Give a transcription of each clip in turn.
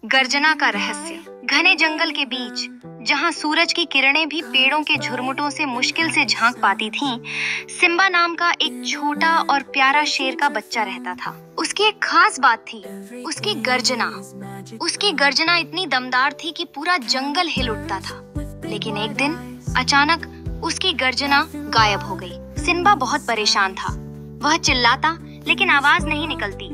गर्जना का रहस्य। घने जंगल के बीच, जहां सूरज की किरणें भी पेड़ों के झुरमुटों से मुश्किल से झांक पाती थीं, सिम्बा नाम का एक छोटा और प्यारा शेर का बच्चा रहता था। उसकी एक खास बात थी, उसकी गर्जना। उसकी गर्जना इतनी दमदार थी कि पूरा जंगल हिल उठता था। लेकिन एक दिन अचानक उसकी गर्जना गायब हो गई। सिम्बा बहुत परेशान था। वह चिल्लाता, लेकिन आवाज नहीं निकलती।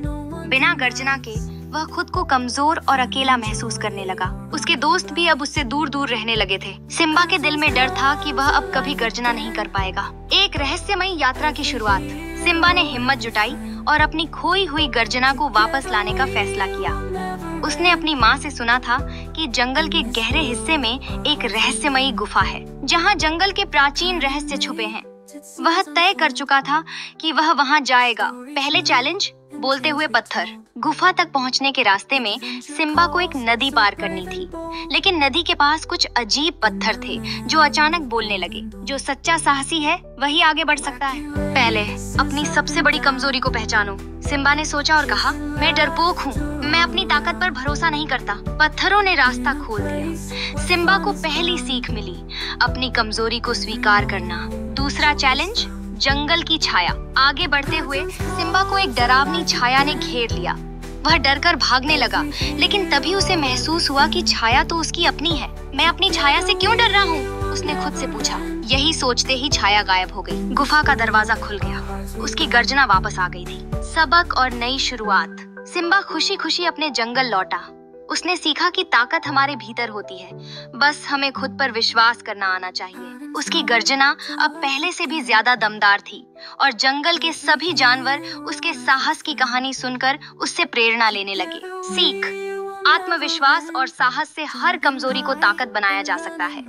बिना गर्जना के वह खुद को कमजोर और अकेला महसूस करने लगा। उसके दोस्त भी अब उससे दूर दूर रहने लगे थे। सिम्बा के दिल में डर था कि वह अब कभी गर्जना नहीं कर पाएगा। एक रहस्यमयी यात्रा की शुरुआत। सिम्बा ने हिम्मत जुटाई और अपनी खोई हुई गर्जना को वापस लाने का फैसला किया। उसने अपनी माँ से सुना था कि जंगल के गहरे हिस्से में एक रहस्यमयी गुफा है, जहाँ जंगल के प्राचीन रहस्य छुपे हैं। वह तय कर चुका था कि वह वहां जाएगा। पहले चैलेंज, बोलते हुए पत्थर। गुफा तक पहुंचने के रास्ते में सिम्बा को एक नदी पार करनी थी, लेकिन नदी के पास कुछ अजीब पत्थर थे जो अचानक बोलने लगे। जो सच्चा साहसी है वही आगे बढ़ सकता है। पहले अपनी सबसे बड़ी कमजोरी को पहचानो, सिम्बा ने सोचा और कहा, मैं डरपोक हूँ, मैं अपनी ताकत पर भरोसा नहीं करता। पत्थरों ने रास्ता खोल दिया। सिम्बा को पहली सीख मिली, अपनी कमजोरी को स्वीकार करना। दूसरा चैलेंज, जंगल की छाया। आगे बढ़ते हुए सिम्बा को एक डरावनी छाया ने घेर लिया। वह डरकर भागने लगा, लेकिन तभी उसे महसूस हुआ कि छाया तो उसकी अपनी है। मैं अपनी छाया से क्यों डर रहा हूँ? उसने खुद से पूछा। यही सोचते ही छाया गायब हो गई। गुफा का दरवाजा खुल गया। उसकी गर्जना वापस आ गई थी। सबक और नई शुरुआत। सिम्बा खुशी खुशी अपने जंगल लौटा। उसने सीखा कि ताकत हमारे भीतर होती है, बस हमें खुद पर विश्वास करना आना चाहिए। उसकी गर्जना अब पहले से भी ज्यादा दमदार थी और जंगल के सभी जानवर उसके साहस की कहानी सुनकर उससे प्रेरणा लेने लगे। सीख, आत्मविश्वास और साहस से हर कमजोरी को ताकत बनाया जा सकता है।